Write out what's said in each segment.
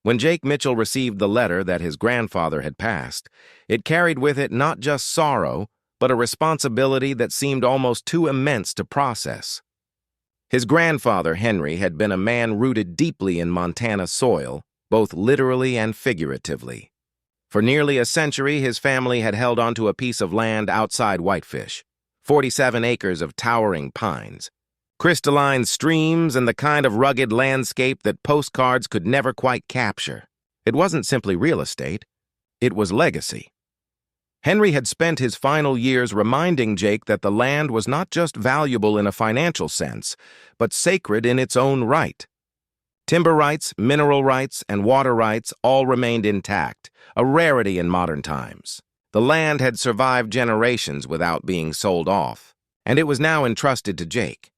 When Jake Mitchell received the letter that his grandfather had passed, it carried with it not just sorrow, but a responsibility that seemed almost too immense to process. His grandfather, Henry, had been a man rooted deeply in Montana soil, both literally and figuratively. For nearly a century, his family had held onto a piece of land outside Whitefish, 47 acres of towering pines, crystalline streams, and the kind of rugged landscape that postcards could never quite capture. It wasn't simply real estate, it was legacy. Henry had spent his final years reminding Jake that the land was not just valuable in a financial sense, but sacred in its own right. Timber rights, mineral rights, and water rights all remained intact, a rarity in modern times. The land had survived generations without being sold off, and it was now entrusted to Jake.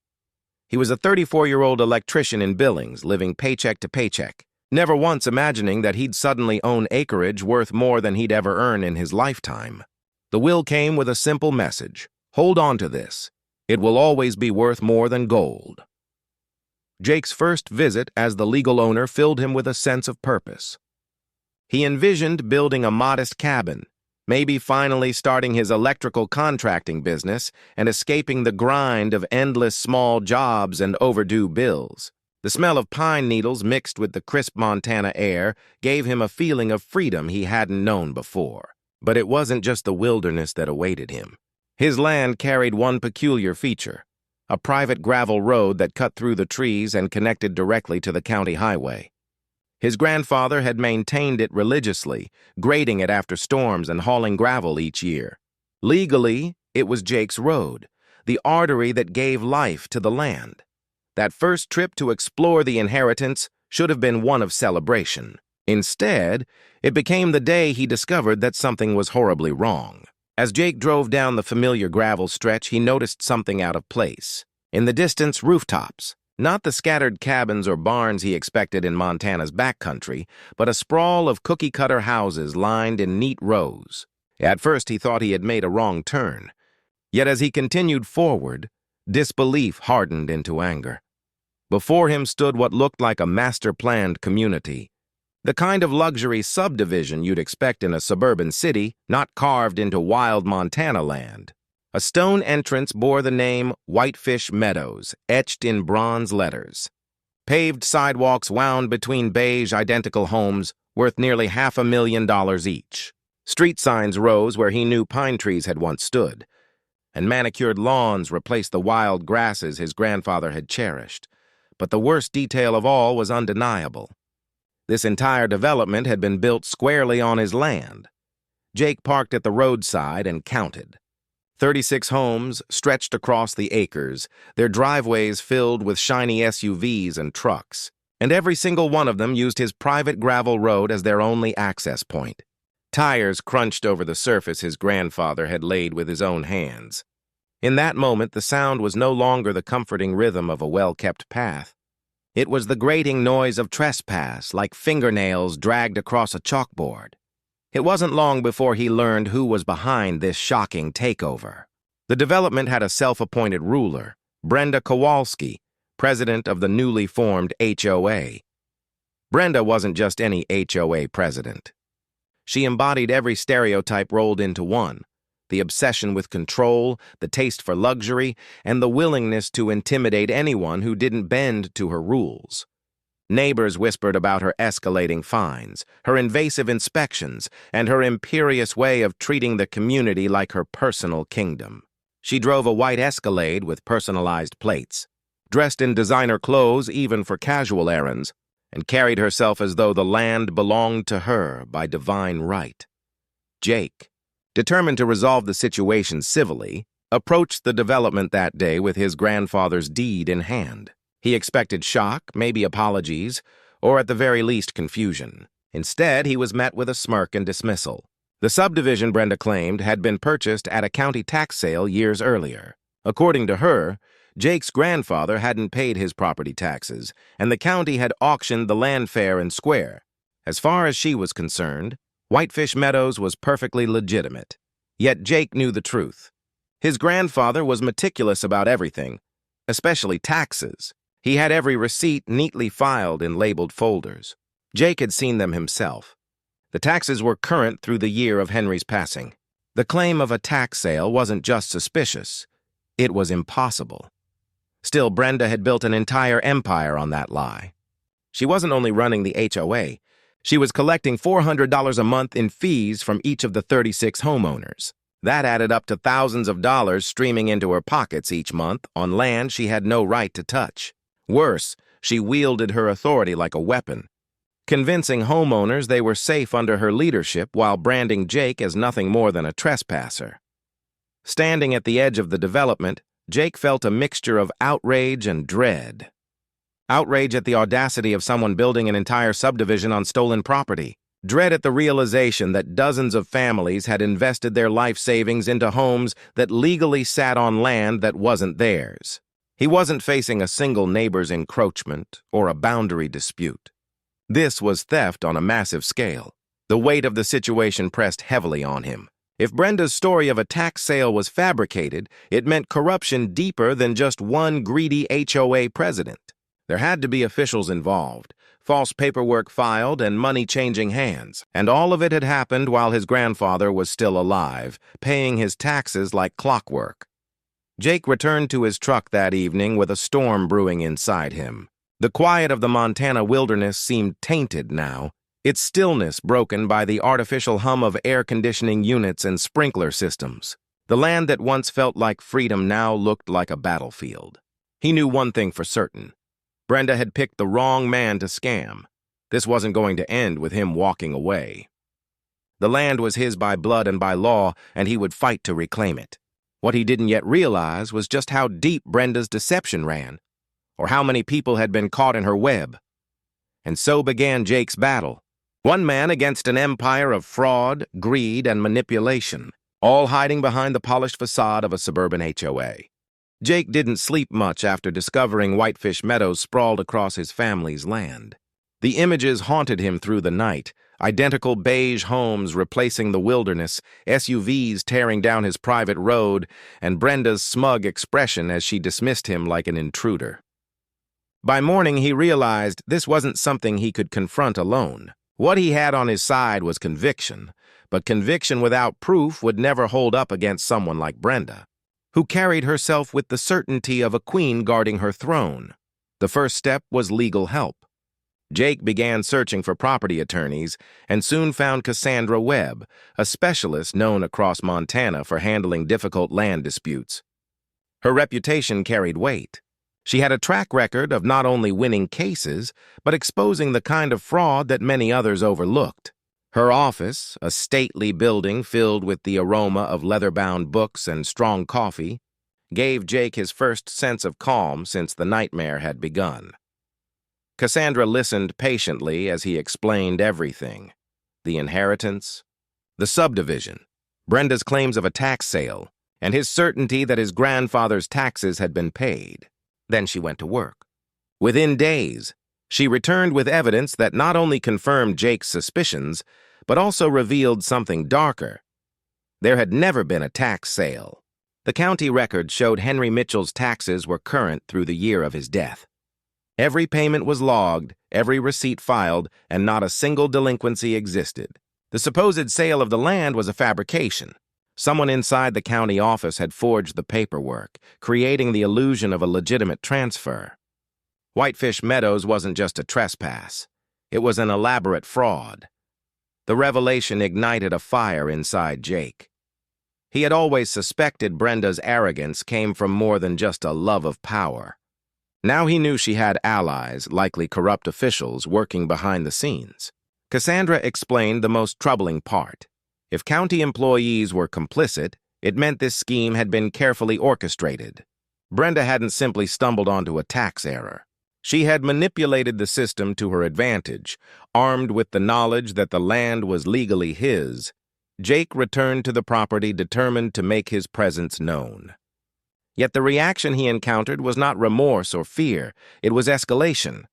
He was a 34-year-old electrician in Billings, living paycheck to paycheck, never once imagining that he'd suddenly own acreage worth more than he'd ever earn in his lifetime. The will came with a simple message: hold on to this. It will always be worth more than gold. Jake's first visit as the legal owner filled him with a sense of purpose. He envisioned building a modest cabin, maybe finally starting his electrical contracting business and escaping the grind of endless small jobs and overdue bills. The smell of pine needles mixed with the crisp Montana air gave him a feeling of freedom he hadn't known before. But it wasn't just the wilderness that awaited him. His land carried one peculiar feature: a private gravel road that cut through the trees and connected directly to the county highway. His grandfather had maintained it religiously, grading it after storms and hauling gravel each year. Legally, it was Jake's road, the artery that gave life to the land. That first trip to explore the inheritance should have been one of celebration. Instead, it became the day he discovered that something was horribly wrong. As Jake drove down the familiar gravel stretch, he noticed something out of place. In the distance, rooftops. Not the scattered cabins or barns he expected in Montana's backcountry, but a sprawl of cookie-cutter houses lined in neat rows. At first, he thought he had made a wrong turn. Yet as he continued forward, disbelief hardened into anger. Before him stood what looked like a master-planned community. The kind of luxury subdivision you'd expect in a suburban city, not carved into wild Montana land. A stone entrance bore the name Whitefish Meadows, etched in bronze letters. Paved sidewalks wound between beige, identical homes worth nearly $500,000 each. Street signs rose where he knew pine trees had once stood, and manicured lawns replaced the wild grasses his grandfather had cherished. But the worst detail of all was undeniable. This entire development had been built squarely on his land. Jake parked at the roadside and counted. 36 homes stretched across the acres, their driveways filled with shiny SUVs and trucks, and every single one of them used his private gravel road as their only access point. Tires crunched over the surface his grandfather had laid with his own hands. In that moment, the sound was no longer the comforting rhythm of a well-kept path. It was the grating noise of trespass, like fingernails dragged across a chalkboard. It wasn't long before he learned who was behind this shocking takeover. The development had a self-appointed ruler, Brenda Kowalsski, president of the newly formed HOA. Brenda wasn't just any HOA president. She embodied every stereotype rolled into one: the obsession with control, the taste for luxury, and the willingness to intimidate anyone who didn't bend to her rules. Neighbors whispered about her escalating fines, her invasive inspections, and her imperious way of treating the community like her personal kingdom. She drove a white Escalade with personalized plates, dressed in designer clothes even for casual errands, and carried herself as though the land belonged to her by divine right. Jake, determined to resolve the situation civilly, approached the development that day with his grandfather's deed in hand. He expected shock, maybe apologies, or at the very least confusion. Instead, he was met with a smirk and dismissal. The subdivision, Brenda claimed, had been purchased at a county tax sale years earlier. According to her, Jake's grandfather hadn't paid his property taxes, and the county had auctioned the land fair and square. As far as she was concerned, Whitefish Meadows was perfectly legitimate. Yet Jake knew the truth. His grandfather was meticulous about everything, especially taxes. He had every receipt neatly filed in labeled folders. Jake had seen them himself. The taxes were current through the year of Henry's passing. The claim of a tax sale wasn't just suspicious, it was impossible. Still, Brenda had built an entire empire on that lie. She wasn't only running the HOA, she was collecting $400 a month in fees from each of the 36 homeowners. That added up to thousands of dollars streaming into her pockets each month on land she had no right to touch. Worse, she wielded her authority like a weapon, convincing homeowners they were safe under her leadership while branding Jake as nothing more than a trespasser. Standing at the edge of the development, Jake felt a mixture of outrage and dread. Outrage at the audacity of someone building an entire subdivision on stolen property. Dread at the realization that dozens of families had invested their life savings into homes that legally sat on land that wasn't theirs. He wasn't facing a single neighbor's encroachment or a boundary dispute. This was theft on a massive scale. The weight of the situation pressed heavily on him. If Brenda's story of a tax sale was fabricated, it meant corruption deeper than just one greedy HOA president. There had to be officials involved, false paperwork filed, and money changing hands. And all of it had happened while his grandfather was still alive, paying his taxes like clockwork. Jake returned to his truck that evening with a storm brewing inside him. The quiet of the Montana wilderness seemed tainted now, its stillness broken by the artificial hum of air conditioning units and sprinkler systems. The land that once felt like freedom now looked like a battlefield. He knew one thing for certain. Brenda had picked the wrong man to scam. This wasn't going to end with him walking away. The land was his by blood and by law, and he would fight to reclaim it. What he didn't yet realize was just how deep Brenda's deception ran, or how many people had been caught in her web. And so began Jake's battle. One man against an empire of fraud, greed, and manipulation, all hiding behind the polished facade of a suburban HOA. Jake didn't sleep much after discovering Whitefish Meadows sprawled across his family's land. The images haunted him through the night, identical beige homes replacing the wilderness, SUVs tearing down his private road, and Brenda's smug expression as she dismissed him like an intruder. By morning, he realized this wasn't something he could confront alone. What he had on his side was conviction, but conviction without proof would never hold up against someone like Brenda, who carried herself with the certainty of a queen guarding her throne. The first step was legal help. Jake began searching for property attorneys and soon found Cassandra Webb, a specialist known across Montana for handling difficult land disputes. Her reputation carried weight. She had a track record of not only winning cases, but exposing the kind of fraud that many others overlooked. Her office, a stately building filled with the aroma of leather-bound books and strong coffee, gave Jake his first sense of calm since the nightmare had begun. Cassandra listened patiently as he explained everything: the inheritance, the subdivision, Brenda's claims of a tax sale, and his certainty that his grandfather's taxes had been paid. Then she went to work. Within days, she returned with evidence that not only confirmed Jake's suspicions, but also revealed something darker. There had never been a tax sale. The county record showed Henry Mitchell's taxes were current through the year of his death. Every payment was logged, every receipt filed, and not a single delinquency existed. The supposed sale of the land was a fabrication. Someone inside the county office had forged the paperwork, creating the illusion of a legitimate transfer. Whitefish Meadows wasn't just a trespass. It was an elaborate fraud. The revelation ignited a fire inside Jake. He had always suspected Brenda's arrogance came from more than just a love of power. Now he knew she had allies, likely corrupt officials, working behind the scenes. Cassandra explained the most troubling part. If county employees were complicit, it meant this scheme had been carefully orchestrated. Brenda hadn't simply stumbled onto a tax error. She had manipulated the system to her advantage. Armed with the knowledge that the land was legally his, Jake returned to the property determined to make his presence known. Yet the reaction he encountered was not remorse or fear, it was escalation.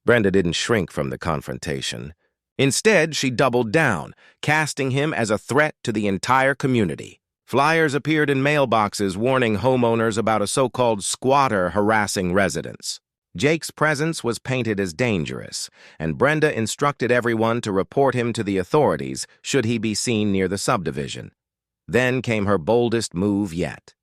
Brenda didn't shrink from the confrontation. Instead, she doubled down, casting him as a threat to the entire community. Flyers appeared in mailboxes warning homeowners about a so-called squatter harassing residents. Jake's presence was painted as dangerous, and Brenda instructed everyone to report him to the authorities should he be seen near the subdivision. Then came her boldest move yet.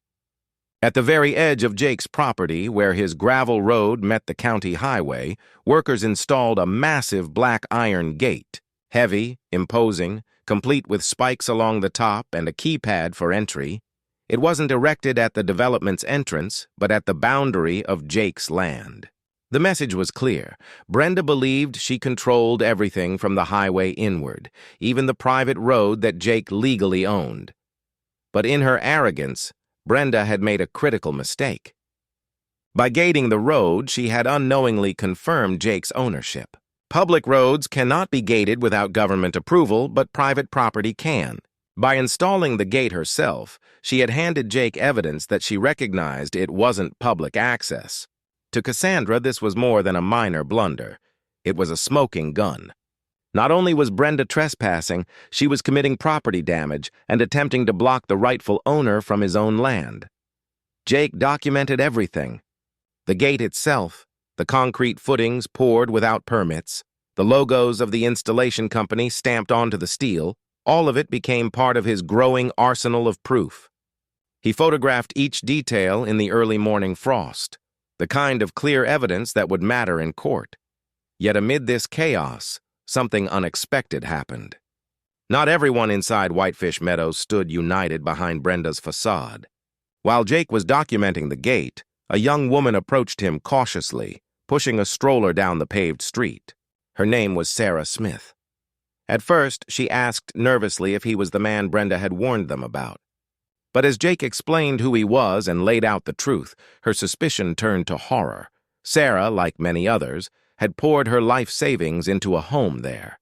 At the very edge of Jake's property, where his gravel road met the county highway, workers installed a massive black iron gate, heavy, imposing, complete with spikes along the top and a keypad for entry. It wasn't erected at the development's entrance, but at the boundary of Jake's land. The message was clear. Brenda believed she controlled everything from the highway inward, even the private road that Jake legally owned. But in her arrogance, Brenda had made a critical mistake. By gating the road, she had unknowingly confirmed Jake's ownership. Public roads cannot be gated without government approval, but private property can. By installing the gate herself, she had handed Jake evidence that she recognized it wasn't public access. To Cassandra, this was more than a minor blunder. It was a smoking gun. Not only was Brenda trespassing, she was committing property damage and attempting to block the rightful owner from his own land. Jake documented everything. The gate itself, the concrete footings poured without permits, the logos of the installation company stamped onto the steel, all of it became part of his growing arsenal of proof. He photographed each detail in the early morning frost, the kind of clear evidence that would matter in court. Yet amid this chaos, something unexpected happened. Not everyone inside Whitefish Meadows stood united behind Brenda's facade. While Jake was documenting the gate, a young woman approached him cautiously, pushing a stroller down the paved street. Her name was Sarah Smith. At first, she asked nervously if he was the man Brenda had warned them about. But as Jake explained who he was and laid out the truth, her suspicion turned to horror. Sarah, like many others, had poured her life savings into a home there.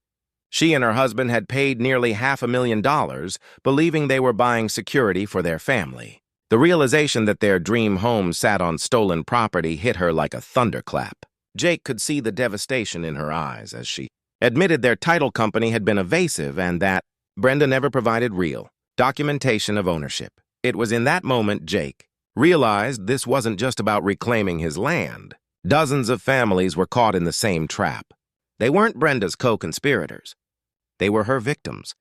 She and her husband had paid nearly $500,000, believing they were buying security for their family. The realization that their dream home sat on stolen property hit her like a thunderclap. Jake could see the devastation in her eyes as she admitted their title company had been evasive and that Brenda never provided real documentation of ownership. It was in that moment Jake realized this wasn't just about reclaiming his land. Dozens of families were caught in the same trap. They weren't Brenda's co-conspirators. They were her victims.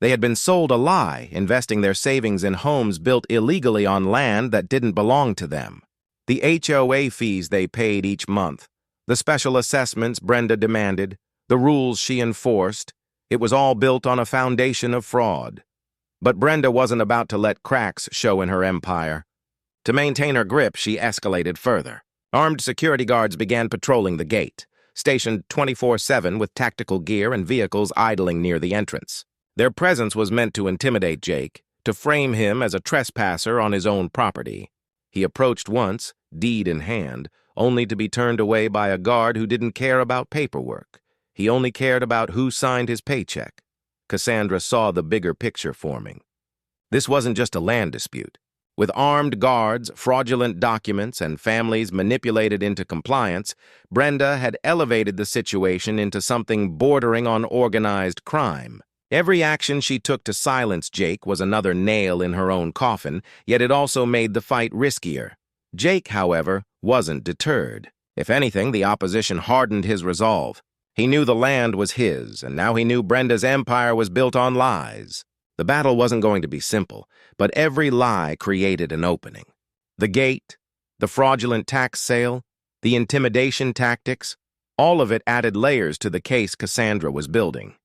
They had been sold a lie, investing their savings in homes built illegally on land that didn't belong to them. The HOA fees they paid each month, the special assessments Brenda demanded, the rules she enforced, it was all built on a foundation of fraud. But Brenda wasn't about to let cracks show in her empire. To maintain her grip, she escalated further. Armed security guards began patrolling the gate, stationed 24/7 with tactical gear and vehicles idling near the entrance. Their presence was meant to intimidate Jake, to frame him as a trespasser on his own property. He approached once, deed in hand, only to be turned away by a guard who didn't care about paperwork. He only cared about who signed his paycheck. Cassandra saw the bigger picture forming. This wasn't just a land dispute. With armed guards, fraudulent documents, and families manipulated into compliance, Brenda had elevated the situation into something bordering on organized crime. Every action she took to silence Jake was another nail in her own coffin, yet it also made the fight riskier. Jake, however, wasn't deterred. If anything, the opposition hardened his resolve. He knew the land was his, and now he knew Brenda's empire was built on lies. The battle wasn't going to be simple, but every lie created an opening. The gate, the fraudulent tax sale, the intimidation tactics, all of it added layers to the case Cassandra was building.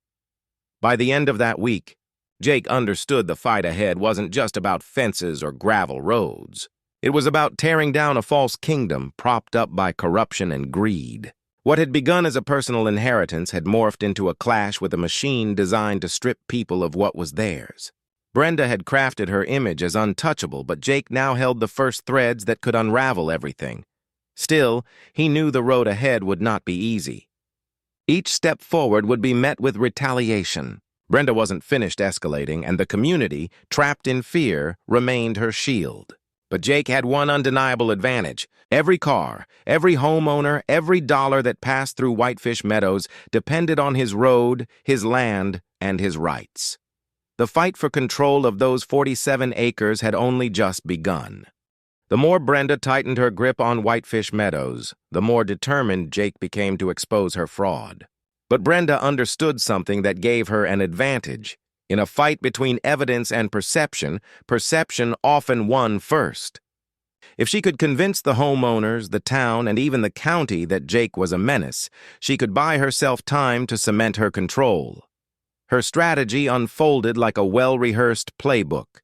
By the end of that week, Jake understood the fight ahead wasn't just about fences or gravel roads. It was about tearing down a false kingdom propped up by corruption and greed. What had begun as a personal inheritance had morphed into a clash with a machine designed to strip people of what was theirs. Brenda had crafted her image as untouchable, but Jake now held the first threads that could unravel everything. Still, he knew the road ahead would not be easy. Each step forward would be met with retaliation. Brenda wasn't finished escalating, and the community, trapped in fear, remained her shield. But Jake had one undeniable advantage. Every car, every homeowner, every dollar that passed through Whitefish Meadows depended on his road, his land, and his rights. The fight for control of those 47 acres had only just begun. The more Brenda tightened her grip on Whitefish Meadows, the more determined Jake became to expose her fraud. But Brenda understood something that gave her an advantage. In a fight between evidence and perception, perception often won first. If she could convince the homeowners, the town, and even the county that Jake was a menace, she could buy herself time to cement her control. Her strategy unfolded like a well-rehearsed playbook.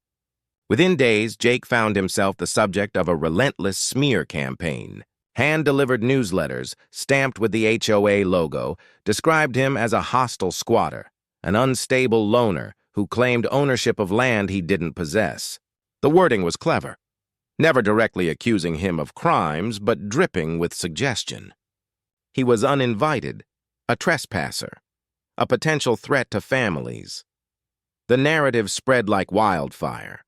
Within days, Jake found himself the subject of a relentless smear campaign. Hand-delivered newsletters, stamped with the HOA logo, described him as a hostile squatter, an unstable loner who claimed ownership of land he didn't possess. The wording was clever, never directly accusing him of crimes, but dripping with suggestion. He was uninvited, a trespasser, a potential threat to families. The narrative spread like wildfire.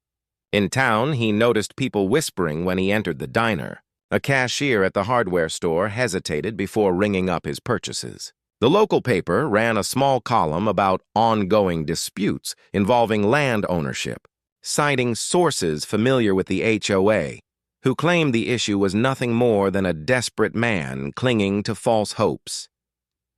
In town, he noticed people whispering when he entered the diner. A cashier at the hardware store hesitated before ringing up his purchases. The local paper ran a small column about ongoing disputes involving land ownership, citing sources familiar with the HOA, who claimed the issue was nothing more than a desperate man clinging to false hopes.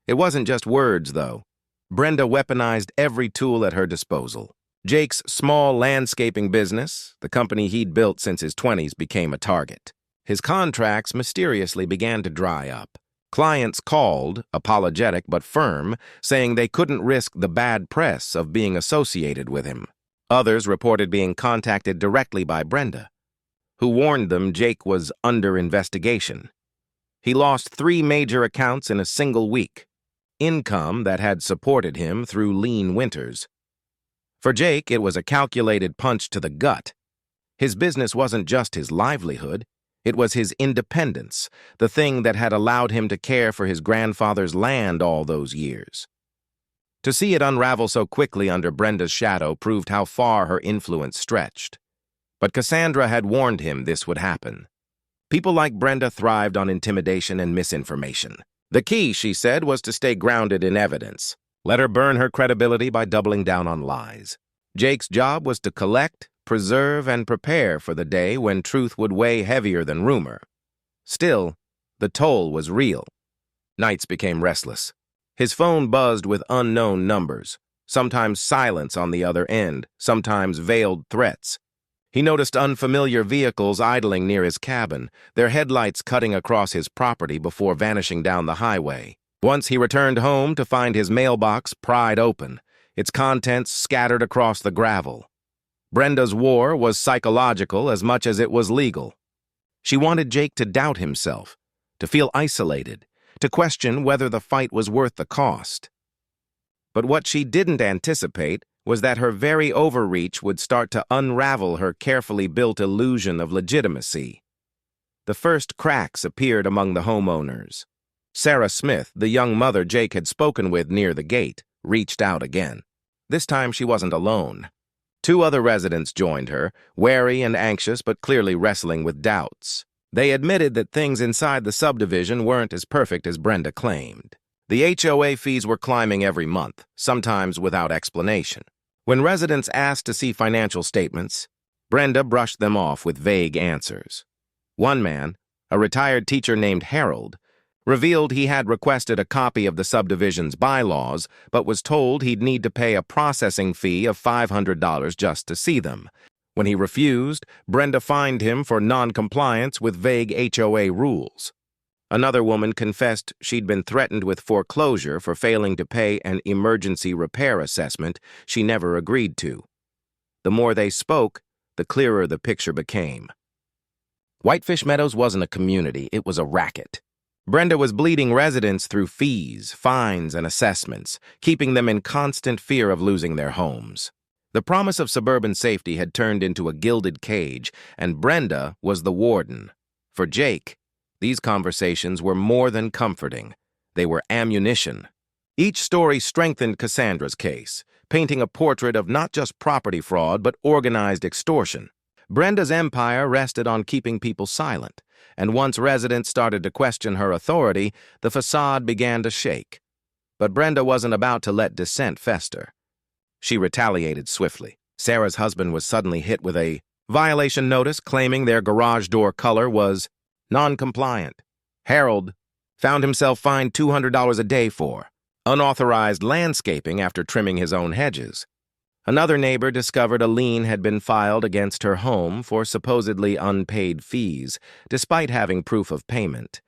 It wasn't just words, though. Brenda weaponized every tool at her disposal. Jake's small landscaping business, the company he'd built since his 20s, became a target. His contracts mysteriously began to dry up. Clients called, apologetic but firm, saying they couldn't risk the bad press of being associated with him. Others reported being contacted directly by Brenda, who warned them Jake was under investigation. He lost 3 major accounts in a single week, income that had supported him through lean winters. For Jake, it was a calculated punch to the gut. His business wasn't just his livelihood, it was his independence, the thing that had allowed him to care for his grandfather's land all those years. To see it unravel so quickly under Brenda's shadow proved how far her influence stretched. But Cassandra had warned him this would happen. People like Brenda thrived on intimidation and misinformation. The key, she said, was to stay grounded in evidence. Let her burn her credibility by doubling down on lies. Jake's job was to collect, preserve, and prepare for the day when truth would weigh heavier than rumor. Still, the toll was real. Nights became restless. His phone buzzed with unknown numbers, sometimes silence on the other end, sometimes veiled threats. He noticed unfamiliar vehicles idling near his cabin, their headlights cutting across his property before vanishing down the highway. Once he returned home to find his mailbox pried open, its contents scattered across the gravel. Brenda's war was psychological as much as it was legal. She wanted Jake to doubt himself, to feel isolated, to question whether the fight was worth the cost. But what she didn't anticipate was that her very overreach would start to unravel her carefully built illusion of legitimacy. The first cracks appeared among the homeowners. Sarah Smith, the young mother Jake had spoken with near the gate, reached out again. This time she wasn't alone. 2 other residents joined her, wary and anxious but clearly wrestling with doubts. They admitted that things inside the subdivision weren't as perfect as Brenda claimed. The HOA fees were climbing every month, sometimes without explanation. When residents asked to see financial statements, Brenda brushed them off with vague answers. One man, a retired teacher named Harold, revealed he had requested a copy of the subdivision's bylaws, but was told he'd need to pay a processing fee of $500 just to see them. When he refused, Brenda fined him for non-compliance with vague HOA rules. Another woman confessed she'd been threatened with foreclosure for failing to pay an emergency repair assessment she never agreed to. The more they spoke, the clearer the picture became. Whitefish Meadows wasn't a community, it was a racket. Brenda was bleeding residents through fees, fines, and assessments, keeping them in constant fear of losing their homes. The promise of suburban safety had turned into a gilded cage, and Brenda was the warden. For Jake, these conversations were more than comforting. They were ammunition. Each story strengthened Cassandra's case, painting a portrait of not just property fraud but organized extortion. Brenda's empire rested on keeping people silent, and once residents started to question her authority, the facade began to shake. But Brenda wasn't about to let dissent fester. She retaliated swiftly. Sarah's husband was suddenly hit with a Violation notice claiming their garage door color was non-compliant. Harold found himself fined $200 a day for unauthorized landscaping after trimming his own hedges. Another neighbor discovered a lien had been filed against her home for supposedly unpaid fees, despite having proof of payment.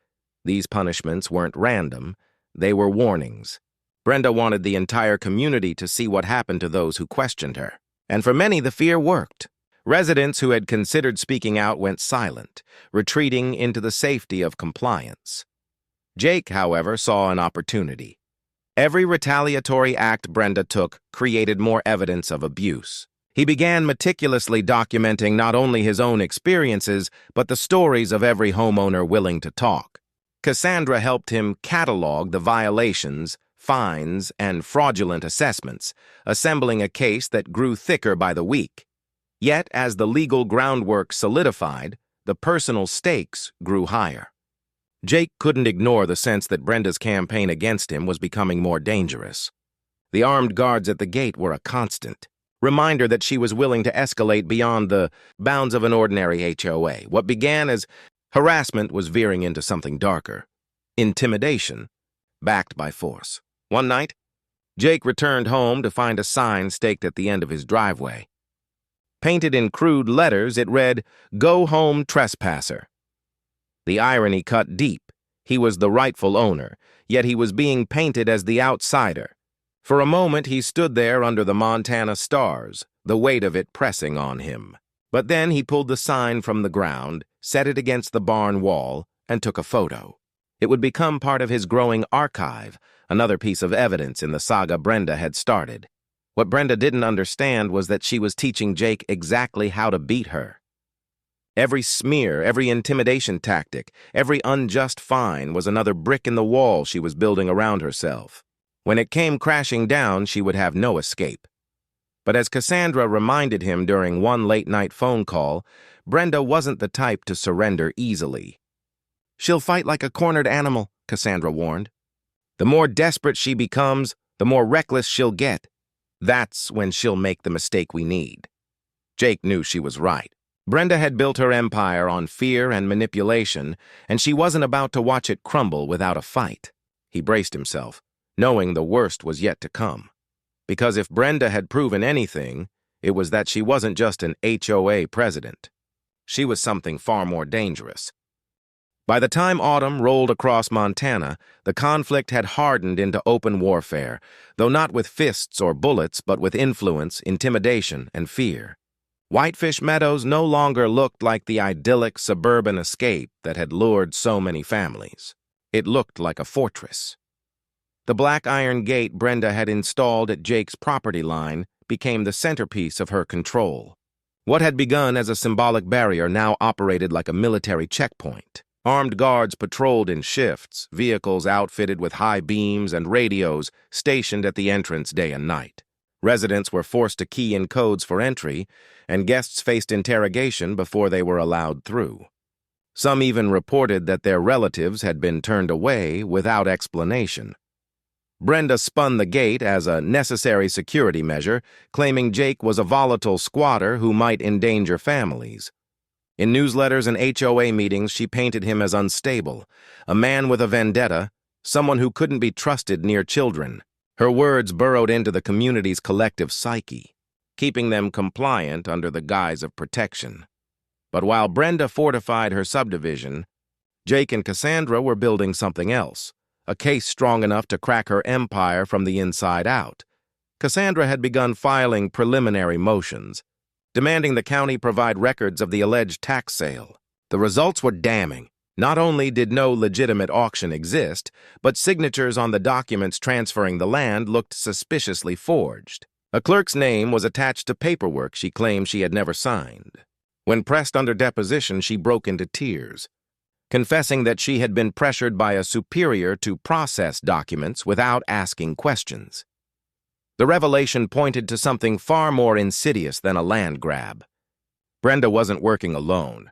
These punishments weren't random, they were warnings. Brenda wanted the entire community to see what happened to those who questioned her. And for many, the fear worked. Residents who had considered speaking out went silent, retreating into the safety of compliance. Jake, however, saw an opportunity. Every retaliatory act Brenda took created more evidence of abuse. He began meticulously documenting not only his own experiences, but the stories of every homeowner willing to talk. Cassandra helped him catalog the violations, fines, and fraudulent assessments, assembling a case that grew thicker by the week. Yet, as the legal groundwork solidified, the personal stakes grew higher. Jake couldn't ignore the sense that Brenda's campaign against him was becoming more dangerous. The armed guards at the gate were a constant reminder that she was willing to escalate beyond the bounds of an ordinary HOA. What began as harassment was veering into something darker. Intimidation, backed by force. One night, Jake returned home to find a sign staked at the end of his driveway. Painted in crude letters, it read, "Go home, trespasser." The irony cut deep. He was the rightful owner, yet he was being painted as the outsider. For a moment, he stood there under the Montana stars, the weight of it pressing on him. But then he pulled the sign from the ground, set it against the barn wall, and took a photo. It would become part of his growing archive, another piece of evidence in the saga Brenda had started. What Brenda didn't understand was that she was teaching Jake exactly how to beat her. Every smear, every intimidation tactic, every unjust fine was another brick in the wall she was building around herself. When it came crashing down, she would have no escape. But as Cassandra reminded him during one late-night phone call, Brenda wasn't the type to surrender easily. "She'll fight like a cornered animal," Cassandra warned. "The more desperate she becomes, the more reckless she'll get. That's when she'll make the mistake we need." Jake knew she was right. Brenda had built her empire on fear and manipulation, and she wasn't about to watch it crumble without a fight. He braced himself, knowing the worst was yet to come. Because if Brenda had proven anything, it was that she wasn't just an HOA president. She was something far more dangerous. By the time autumn rolled across Montana, the conflict had hardened into open warfare, though not with fists or bullets, but with influence, intimidation, and fear. Whitefish Meadows no longer looked like the idyllic suburban escape that had lured so many families. It looked like a fortress. The black iron gate Brenda had installed at Jake's property line became the centerpiece of her control. What had begun as a symbolic barrier now operated like a military checkpoint. Armed guards patrolled in shifts, vehicles outfitted with high beams and radios stationed at the entrance day and night. Residents were forced to key in codes for entry, and guests faced interrogation before they were allowed through. Some even reported that their relatives had been turned away without explanation. Brenda spun the gate as a necessary security measure, claiming Jake was a volatile squatter who might endanger families. In newsletters and HOA meetings, she painted him as unstable, a man with a vendetta, someone who couldn't be trusted near children. Her words burrowed into the community's collective psyche, keeping them compliant under the guise of protection. But while Brenda fortified her subdivision, Jake and Cassandra were building something else, a case strong enough to crack her empire from the inside out. Cassandra had begun filing preliminary motions, demanding the county provide records of the alleged tax sale. The results were damning. Not only did no legitimate auction exist, but signatures on the documents transferring the land looked suspiciously forged. A clerk's name was attached to paperwork she claimed she had never signed. When pressed under deposition, she broke into tears, confessing that she had been pressured by a superior to process documents without asking questions. The revelation pointed to something far more insidious than a land grab. Brenda wasn't working alone.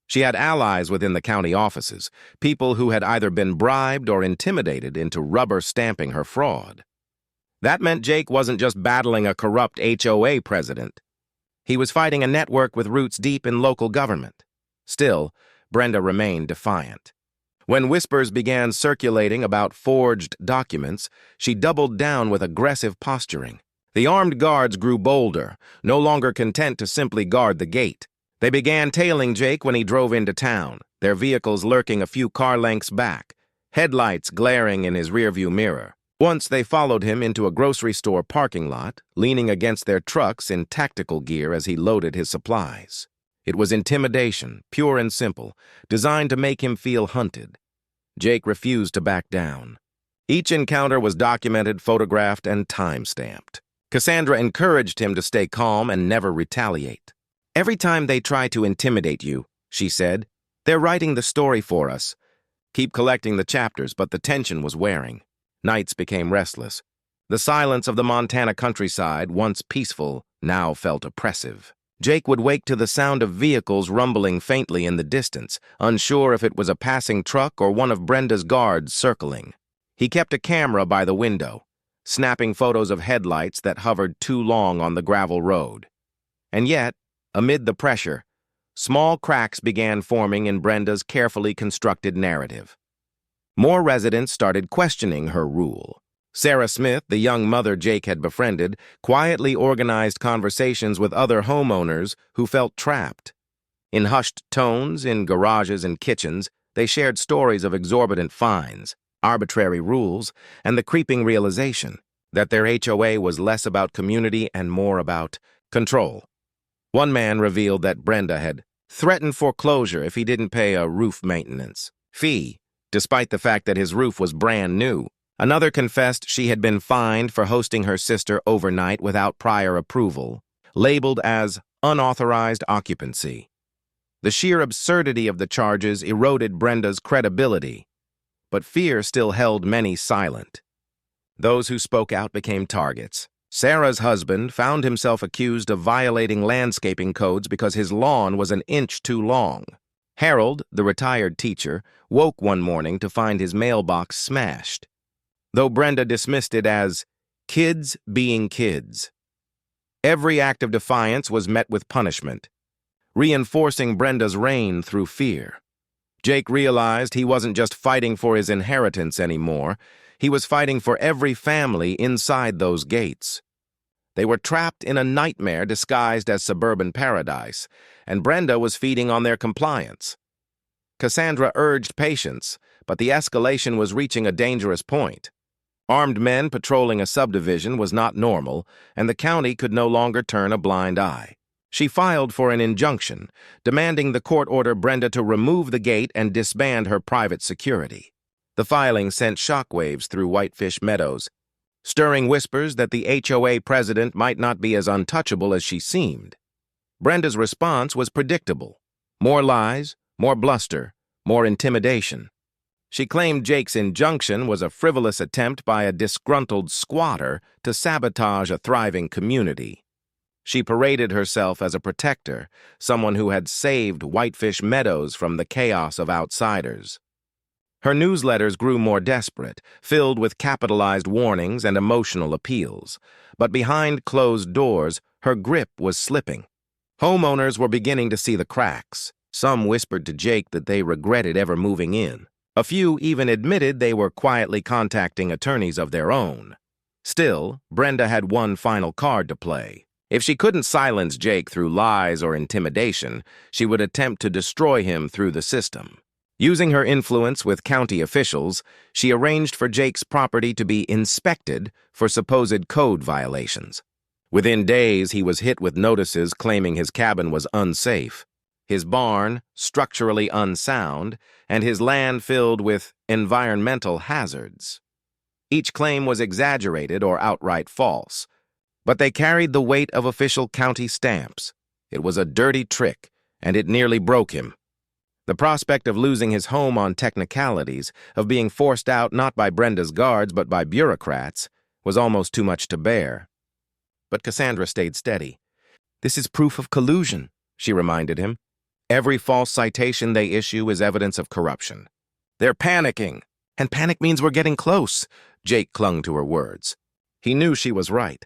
She had allies within the county offices, people who had either been bribed or intimidated into rubber-stamping her fraud. That meant Jake wasn't just battling a corrupt HOA president. He was fighting a network with roots deep in local government. Still, Brenda remained defiant. When whispers began circulating about forged documents, she doubled down with aggressive posturing. The armed guards grew bolder, no longer content to simply guard the gate. They began tailing Jake when he drove into town, their vehicles lurking a few car lengths back, headlights glaring in his rearview mirror. Once they followed him into a grocery store parking lot, leaning against their trucks in tactical gear as he loaded his supplies. It was intimidation, pure and simple, designed to make him feel hunted. Jake refused to back down. Each encounter was documented, photographed, and time-stamped. Cassandra encouraged him to stay calm and never retaliate. "Every time they try to intimidate you," she said, "they're writing the story for us. Keep collecting the chapters," but the tension was wearing. Nights became restless. The silence of the Montana countryside, once peaceful, now felt oppressive. Jake would wake to the sound of vehicles rumbling faintly in the distance, unsure if it was a passing truck or one of Brenda's guards circling. He kept a camera by the window, snapping photos of headlights that hovered too long on the gravel road. And yet, amid the pressure, small cracks began forming in Brenda's carefully constructed narrative. More residents started questioning her rule. Sarah Smith, the young mother Jake had befriended, quietly organized conversations with other homeowners who felt trapped. In hushed tones, in garages and kitchens, they shared stories of exorbitant fines, arbitrary rules, and the creeping realization that their HOA was less about community and more about control. One man revealed that Brenda had threatened foreclosure if he didn't pay a roof maintenance fee, despite the fact that his roof was brand new. Another confessed she had been fined for hosting her sister overnight without prior approval, labeled as unauthorized occupancy. The sheer absurdity of the charges eroded Brenda's credibility, but fear still held many silent. Those who spoke out became targets. Sarah's husband found himself accused of violating landscaping codes because his lawn was an inch too long. Harold, the retired teacher, woke one morning to find his mailbox smashed, though Brenda dismissed it as kids being kids. Every act of defiance was met with punishment, reinforcing Brenda's reign through fear. Jake realized he wasn't just fighting for his inheritance anymore, he was fighting for every family inside those gates. They were trapped in a nightmare disguised as suburban paradise, and Brenda was feeding on their compliance. Cassandra urged patience, but the escalation was reaching a dangerous point. Armed men patrolling a subdivision was not normal, and the county could no longer turn a blind eye. She filed for an injunction, demanding the court order Brenda to remove the gate and disband her private security. The filing sent shockwaves through Whitefish Meadows, stirring whispers that the HOA president might not be as untouchable as she seemed. Brenda's response was predictable. More lies, more bluster, more intimidation. She claimed Jake's injunction was a frivolous attempt by a disgruntled squatter to sabotage a thriving community. She paraded herself as a protector, someone who had saved Whitefish Meadows from the chaos of outsiders. Her newsletters grew more desperate, filled with capitalized warnings and emotional appeals. But behind closed doors, her grip was slipping. Homeowners were beginning to see the cracks. Some whispered to Jake that they regretted ever moving in. A few even admitted they were quietly contacting attorneys of their own. Still, Brenda had one final card to play. If she couldn't silence Jake through lies or intimidation, she would attempt to destroy him through the system. Using her influence with county officials, she arranged for Jake's property to be inspected for supposed code violations. Within days, he was hit with notices claiming his cabin was unsafe, his barn structurally unsound, and his land filled with environmental hazards. Each claim was exaggerated or outright false, but they carried the weight of official county stamps. It was a dirty trick, and it nearly broke him. The prospect of losing his home on technicalities, of being forced out not by Brenda's guards but by bureaucrats, was almost too much to bear. But Cassandra stayed steady. "This is proof of collusion," she reminded him. "Every false citation they issue is evidence of corruption." "They're panicking." "And panic means we're getting close," Jake clung to her words. He knew she was right.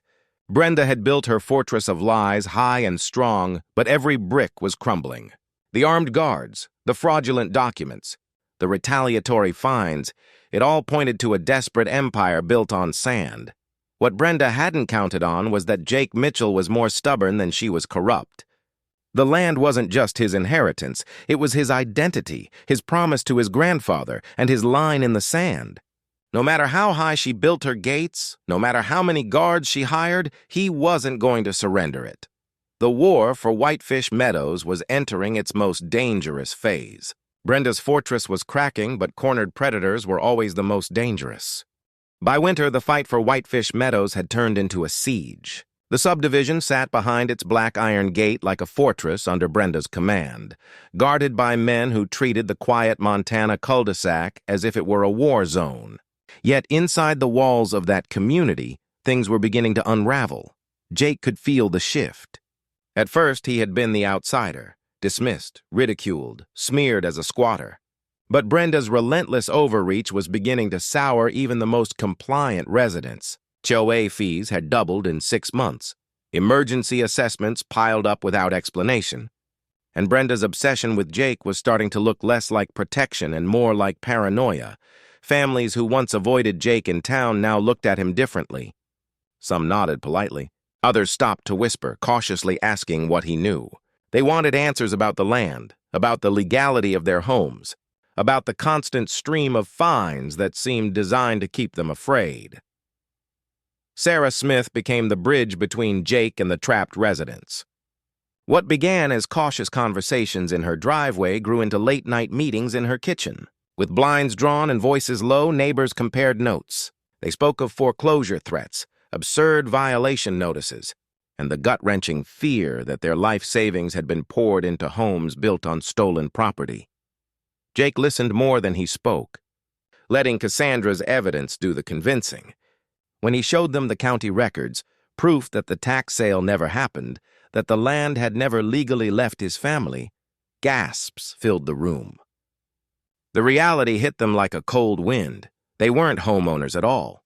Brenda had built her fortress of lies high and strong, but every brick was crumbling. The armed guards, the fraudulent documents, the retaliatory fines, it all pointed to a desperate empire built on sand. What Brenda hadn't counted on was that Jake Mitchell was more stubborn than she was corrupt. The land wasn't just his inheritance, it was his identity, his promise to his grandfather, and his line in the sand. No matter how high she built her gates, no matter how many guards she hired, he wasn't going to surrender it. The war for Whitefish Meadows was entering its most dangerous phase. Brenda's fortress was cracking, but cornered predators were always the most dangerous. By winter, the fight for Whitefish Meadows had turned into a siege. The subdivision sat behind its black iron gate like a fortress under Brenda's command, guarded by men who treated the quiet Montana cul-de-sac as if it were a war zone. Yet inside the walls of that community, things were beginning to unravel. Jake could feel the shift. At first, he had been the outsider, dismissed, ridiculed, smeared as a squatter. But Brenda's relentless overreach was beginning to sour even the most compliant residents. HOA fees had doubled in 6 months. Emergency assessments piled up without explanation. And Brenda's obsession with Jake was starting to look less like protection and more like paranoia. Families who once avoided Jake in town now looked at him differently. Some nodded politely. Others stopped to whisper, cautiously asking what he knew. They wanted answers about the land, about the legality of their homes, about the constant stream of fines that seemed designed to keep them afraid. Sarah Smith became the bridge between Jake and the trapped residents. What began as cautious conversations in her driveway grew into late-night meetings in her kitchen. With blinds drawn and voices low, neighbors compared notes. They spoke of foreclosure threats, absurd violation notices, and the gut-wrenching fear that their life savings had been poured into homes built on stolen property. Jake listened more than he spoke, letting Cassandra's evidence do the convincing. When he showed them the county records, proof that the tax sale never happened, that the land had never legally left his family, gasps filled the room. The reality hit them like a cold wind. They weren't homeowners at all.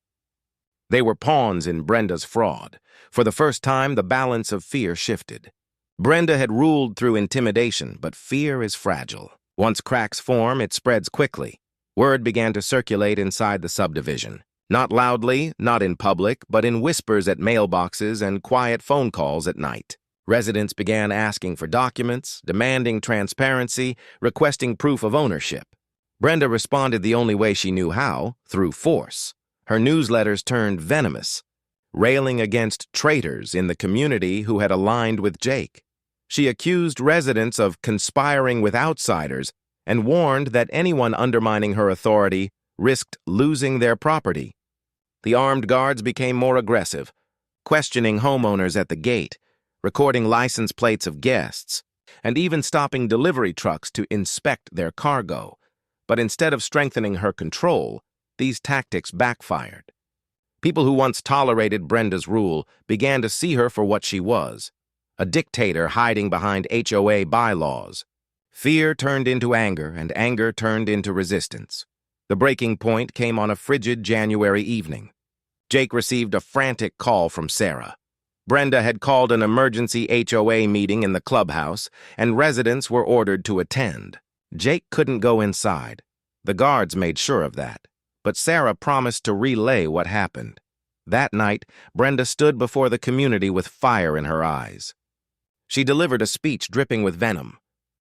They were pawns in Brenda's fraud. For the first time, the balance of fear shifted. Brenda had ruled through intimidation, but fear is fragile. Once cracks form, it spreads quickly. Word began to circulate inside the subdivision. Not loudly, not in public, but in whispers at mailboxes and quiet phone calls at night. Residents began asking for documents, demanding transparency, requesting proof of ownership. Brenda responded the only way she knew how, through force. Her newsletters turned venomous, railing against traitors in the community who had aligned with Jake. She accused residents of conspiring with outsiders and warned that anyone undermining her authority risked losing their property. The armed guards became more aggressive, questioning homeowners at the gate, recording license plates of guests, and even stopping delivery trucks to inspect their cargo. But instead of strengthening her control, these tactics backfired. People who once tolerated Brenda's rule began to see her for what she was, a dictator hiding behind HOA bylaws. Fear turned into anger, and anger turned into resistance. The breaking point came on a frigid January evening. Jake received a frantic call from Sarah. Brenda had called an emergency HOA meeting in the clubhouse, and residents were ordered to attend. Jake couldn't go inside. The guards made sure of that. But Sarah promised to relay what happened. That night, Brenda stood before the community with fire in her eyes. She delivered a speech dripping with venom,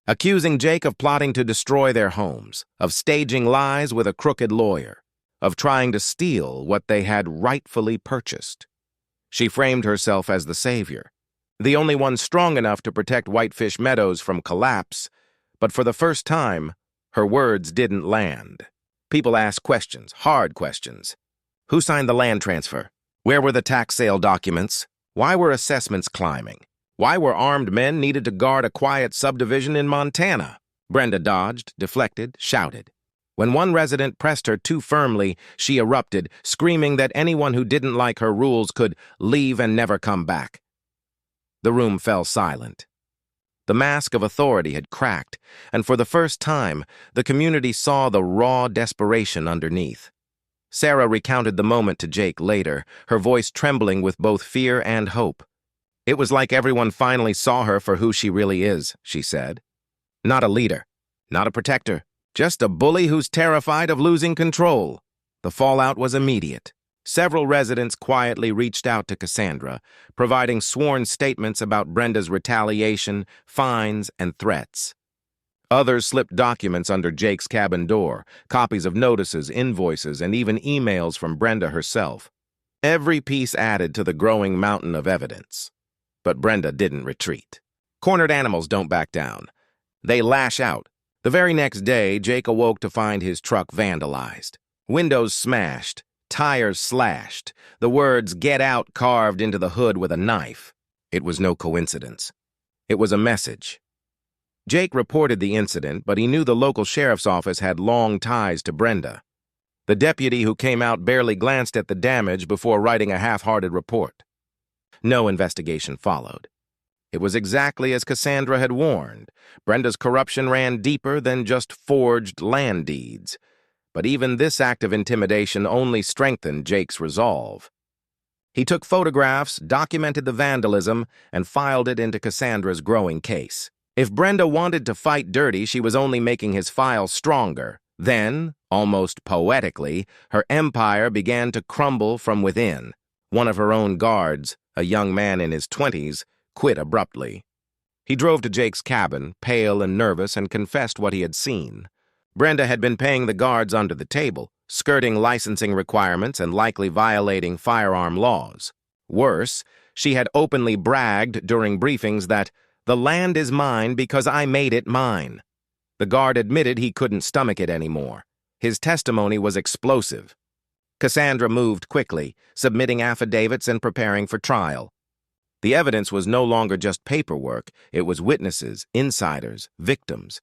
accusing Jake of plotting to destroy their homes, of staging lies with a crooked lawyer, of trying to steal what they had rightfully purchased. She framed herself as the savior, the only one strong enough to protect Whitefish Meadows from collapse, but for the first time, her words didn't land. People asked questions, hard questions. Who signed the land transfer? Where were the tax sale documents? Why were assessments climbing? Why were armed men needed to guard a quiet subdivision in Montana? Brenda dodged, deflected, shouted. When one resident pressed her too firmly, she erupted, screaming that anyone who didn't like her rules could leave and never come back. The room fell silent. The mask of authority had cracked, and for the first time, the community saw the raw desperation underneath. Sarah recounted the moment to Jake later, her voice trembling with both fear and hope. "It was like everyone finally saw her for who she really is," she said. "Not a leader, not a protector, just a bully who's terrified of losing control." The fallout was immediate. Several residents quietly reached out to Cassandra, providing sworn statements about Brenda's retaliation, fines, and threats. Others slipped documents under Jake's cabin door, copies of notices, invoices, and even emails from Brenda herself. Every piece added to the growing mountain of evidence. But Brenda didn't retreat. Cornered animals don't back down. They lash out. The very next day, Jake awoke to find his truck vandalized. Windows smashed, tires slashed, the words "Get Out" carved into the hood with a knife. It was no coincidence. It was a message. Jake reported the incident, but he knew the local sheriff's office had long ties to Brenda. The deputy who came out barely glanced at the damage before writing a half-hearted report. No investigation followed. It was exactly as Cassandra had warned. Brenda's corruption ran deeper than just forged land deeds. But even this act of intimidation only strengthened Jake's resolve. He took photographs, documented the vandalism, and filed it into Cassandra's growing case. If Brenda wanted to fight dirty, she was only making his file stronger. Then, almost poetically, her empire began to crumble from within. One of her own guards, a young man in his 20s, quit abruptly. He drove to Jake's cabin, pale and nervous, and confessed what he had seen. Brenda had been paying the guards under the table, skirting licensing requirements and likely violating firearm laws. Worse, she had openly bragged during briefings that "the land is mine because I made it mine." The guard admitted he couldn't stomach it anymore. His testimony was explosive. Cassandra moved quickly, submitting affidavits and preparing for trial. The evidence was no longer just paperwork, it was witnesses, insiders, victims.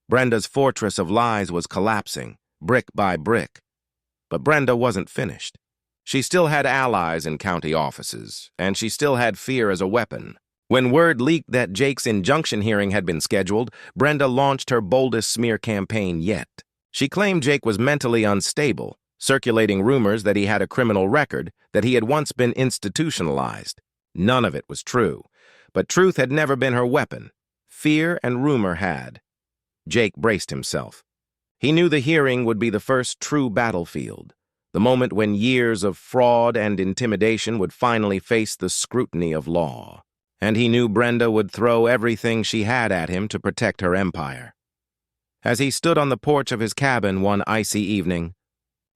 Brenda's fortress of lies was collapsing, brick by brick. But Brenda wasn't finished. She still had allies in county offices, and she still had fear as a weapon. When word leaked that Jake's injunction hearing had been scheduled, Brenda launched her boldest smear campaign yet. She claimed Jake was mentally unstable, circulating rumors that he had a criminal record, that he had once been institutionalized. None of it was true, but truth had never been her weapon. Fear and rumor had. Jake braced himself. He knew the hearing would be the first true battlefield, the moment when years of fraud and intimidation would finally face the scrutiny of law. And he knew Brenda would throw everything she had at him to protect her empire. As he stood on the porch of his cabin one icy evening,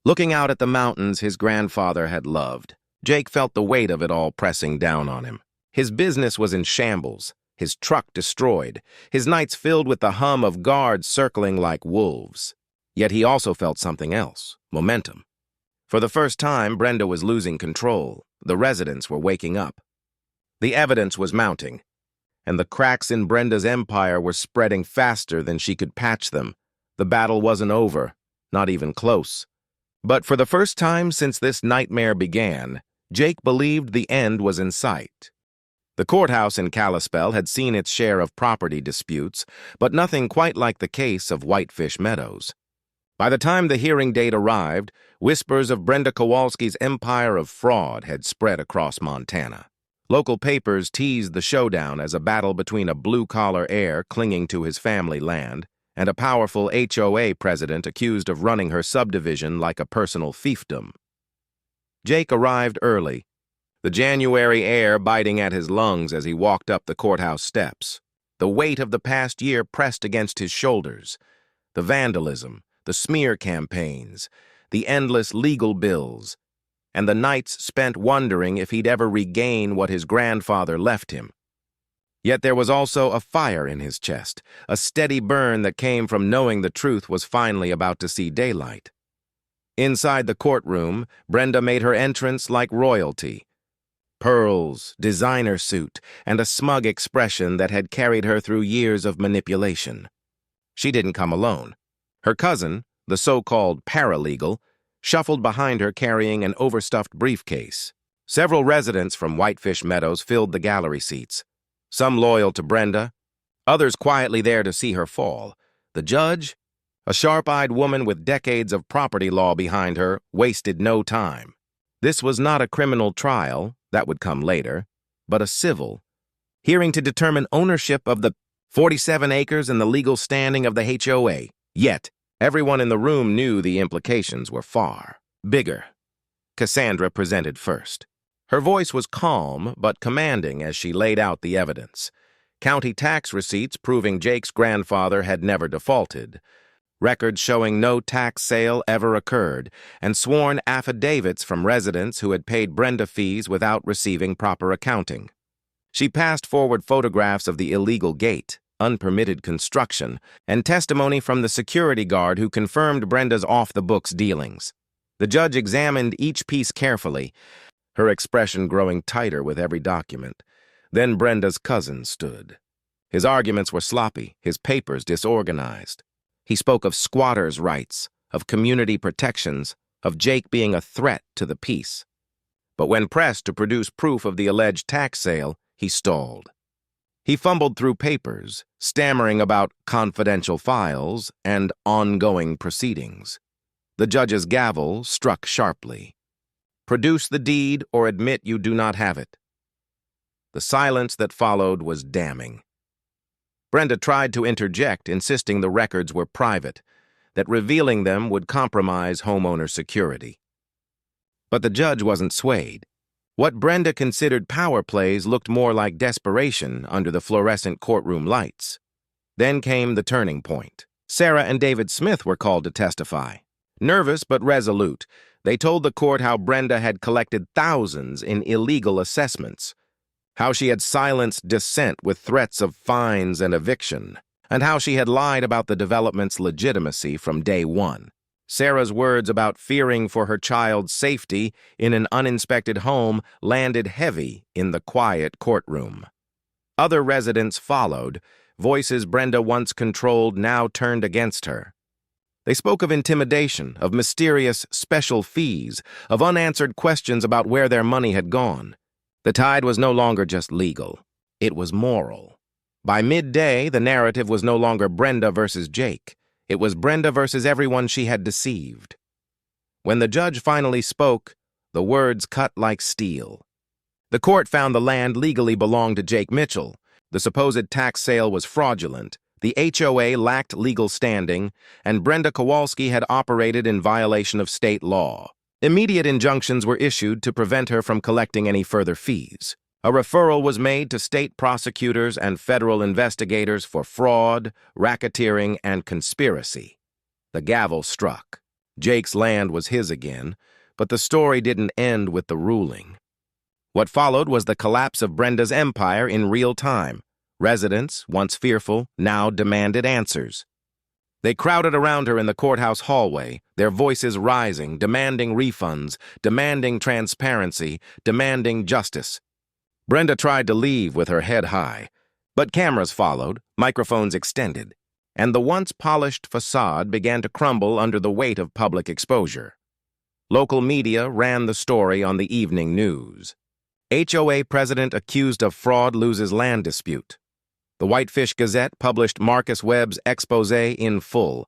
looking out at the mountains his grandfather had loved, Jake felt the weight of it all pressing down on him. His business was in shambles, his truck destroyed, his nights filled with the hum of guards circling like wolves. Yet he also felt something else, momentum. For the first time, Brenda was losing control. The residents were waking up. The evidence was mounting, and the cracks in Brenda's empire were spreading faster than she could patch them. The battle wasn't over, not even close. But for the first time since this nightmare began, Jake believed the end was in sight. The courthouse in Kalispell had seen its share of property disputes, but nothing quite like the case of Whitefish Meadows. By the time the hearing date arrived, whispers of Brenda Kowalski's empire of fraud had spread across Montana. Local papers teased the showdown as a battle between a blue-collar heir clinging to his family land and a powerful HOA president accused of running her subdivision like a personal fiefdom. Jake arrived early, the January air biting at his lungs as he walked up the courthouse steps. The weight of the past year pressed against his shoulders. The vandalism, the smear campaigns, the endless legal bills, and the nights spent wondering if he'd ever regain what his grandfather left him. Yet there was also a fire in his chest, a steady burn that came from knowing the truth was finally about to see daylight. Inside the courtroom, Brenda made her entrance like royalty. Pearls, designer suit, and a smug expression that had carried her through years of manipulation. She didn't come alone. Her cousin, the so-called paralegal, shuffled behind her carrying an overstuffed briefcase. Several residents from Whitefish Meadows filled the gallery seats, some loyal to Brenda, others quietly there to see her fall. The judge? A sharp-eyed woman with decades of property law behind her wasted no time. This was not a criminal trial, that would come later, but a civil, hearing to determine ownership of the 47 acres and the legal standing of the HOA. Yet, everyone in the room knew the implications were far bigger. Cassandra presented first. Her voice was calm but commanding as she laid out the evidence. County tax receipts proving Jake's grandfather had never defaulted, records showing no tax sale ever occurred, and sworn affidavits from residents who had paid Brenda fees without receiving proper accounting. She passed forward photographs of the illegal gate, unpermitted construction, and testimony from the security guard who confirmed Brenda's off-the-books dealings. The judge examined each piece carefully, her expression growing tighter with every document. Then Brenda's cousin stood. His arguments were sloppy, his papers disorganized. He spoke of squatters' rights, of community protections, of Jake being a threat to the peace. But when pressed to produce proof of the alleged tax sale, he stalled. He fumbled through papers, stammering about confidential files and ongoing proceedings. The judge's gavel struck sharply. Produce the deed or admit you do not have it. The silence that followed was damning. Brenda tried to interject, insisting the records were private, that revealing them would compromise homeowner security. But the judge wasn't swayed. What Brenda considered power plays looked more like desperation under the fluorescent courtroom lights. Then came the turning point. Sarah and David Smith were called to testify. Nervous but resolute, they told the court how Brenda had collected thousands in illegal assessments, how she had silenced dissent with threats of fines and eviction, and how she had lied about the development's legitimacy from day one. Sarah's words about fearing for her child's safety in an uninspected home landed heavy in the quiet courtroom. Other residents followed, voices Brenda once controlled now turned against her. They spoke of intimidation, of mysterious special fees, of unanswered questions about where their money had gone. The tide was no longer just legal. It was moral. By midday, the narrative was no longer Brenda versus Jake. It was Brenda versus everyone she had deceived. When the judge finally spoke, the words cut like steel. The court found the land legally belonged to Jake Mitchell. The supposed tax sale was fraudulent. The HOA lacked legal standing, and Brenda Kowalsski had operated in violation of state law. Immediate injunctions were issued to prevent her from collecting any further fees. A referral was made to state prosecutors and federal investigators for fraud, racketeering, and conspiracy. The gavel struck. Jake's land was his again, but the story didn't end with the ruling. What followed was the collapse of Brenda's empire in real time. Residents, once fearful, now demanded answers. They crowded around her in the courthouse hallway, their voices rising, demanding refunds, demanding transparency, demanding justice. Brenda tried to leave with her head high, but cameras followed, microphones extended, and the once polished facade began to crumble under the weight of public exposure. Local media ran the story on the evening news. HOA president accused of fraud loses land dispute. The Whitefish Gazette published Marcus Webb's expose in full,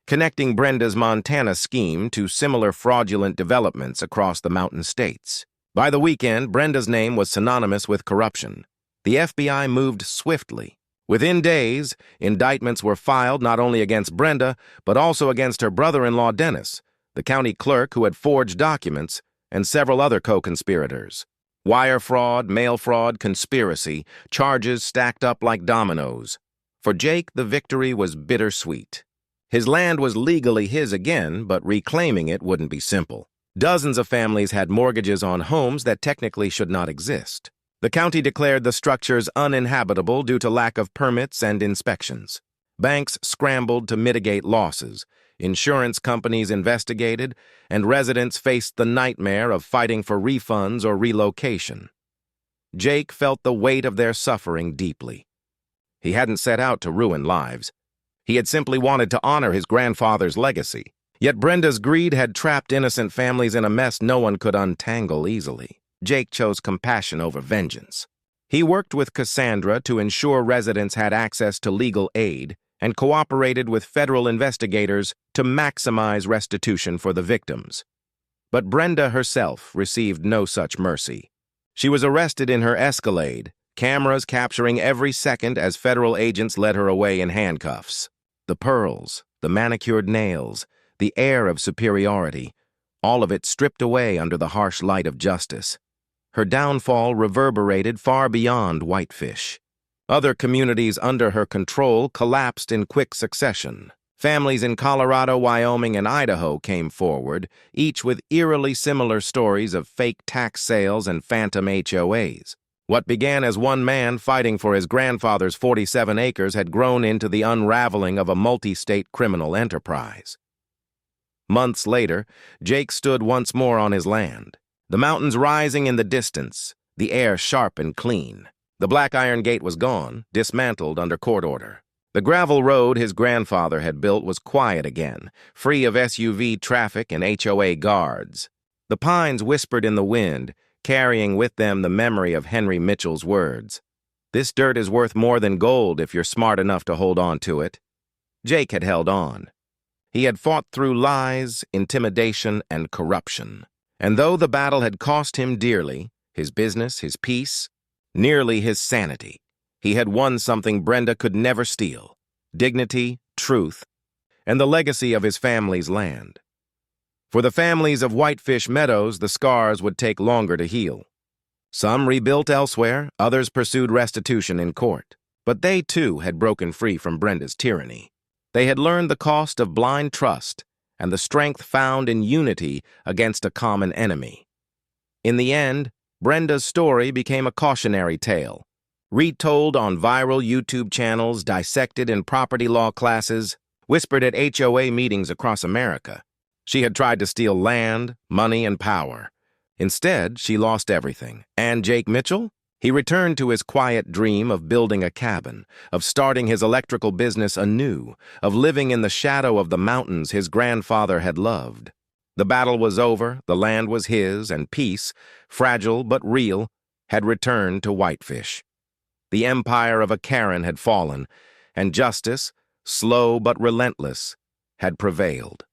connecting Brenda's Montana scheme to similar fraudulent developments across the Mountain States. By the weekend, Brenda's name was synonymous with corruption. The FBI moved swiftly. Within days, indictments were filed not only against Brenda, but also against her brother-in-law Dennis, the county clerk who had forged documents, and several other co-conspirators. Wire fraud, mail fraud, conspiracy, charges stacked up like dominoes. For Jake, the victory was bittersweet. His land was legally his again, but reclaiming it wouldn't be simple. Dozens of families had mortgages on homes that technically should not exist. The county declared the structures uninhabitable due to lack of permits and inspections. Banks scrambled to mitigate losses. Insurance companies investigated, and residents faced the nightmare of fighting for refunds or relocation. Jake felt the weight of their suffering deeply. He hadn't set out to ruin lives. He had simply wanted to honor his grandfather's legacy. Yet Brenda's greed had trapped innocent families in a mess no one could untangle easily. Jake chose compassion over vengeance. He worked with Cassandra to ensure residents had access to legal aid and cooperated with federal investigators to maximize restitution for the victims. But Brenda herself received no such mercy. She was arrested in her Escalade, cameras capturing every second as federal agents led her away in handcuffs. The pearls, the manicured nails, the air of superiority, all of it stripped away under the harsh light of justice. Her downfall reverberated far beyond Whitefish. Other communities under her control collapsed in quick succession. Families in Colorado, Wyoming, and Idaho came forward, each with eerily similar stories of fake tax sales and phantom HOAs. What began as one man fighting for his grandfather's 47 acres had grown into the unraveling of a multi-state criminal enterprise. Months later, Jake stood once more on his land, the mountains rising in the distance, the air sharp and clean. The Black Iron Gate was gone, dismantled under court order. The gravel road his grandfather had built was quiet again, free of SUV traffic and HOA guards. The pines whispered in the wind, carrying with them the memory of Henry Mitchell's words. "This dirt is worth more than gold if you're smart enough to hold on to it." Jake had held on. He had fought through lies, intimidation, and corruption. And though the battle had cost him dearly, his business, his peace, nearly his sanity, he had won something Brenda could never steal: dignity, truth, and the legacy of his family's land. For the families of Whitefish Meadows, the scars would take longer to heal. Some rebuilt elsewhere, others pursued restitution in court. But they, too, had broken free from Brenda's tyranny. They had learned the cost of blind trust and the strength found in unity against a common enemy. In the end, Brenda's story became a cautionary tale, retold on viral YouTube channels, dissected in property law classes, whispered at HOA meetings across America. She had tried to steal land, money, and power. Instead, she lost everything. And Jake Mitchell? He returned to his quiet dream of building a cabin, of starting his electrical business anew, of living in the shadow of the mountains his grandfather had loved. The battle was over, the land was his, and peace, fragile but real, had returned to Whitefish. The empire of a Karen had fallen, and justice, slow but relentless, had prevailed.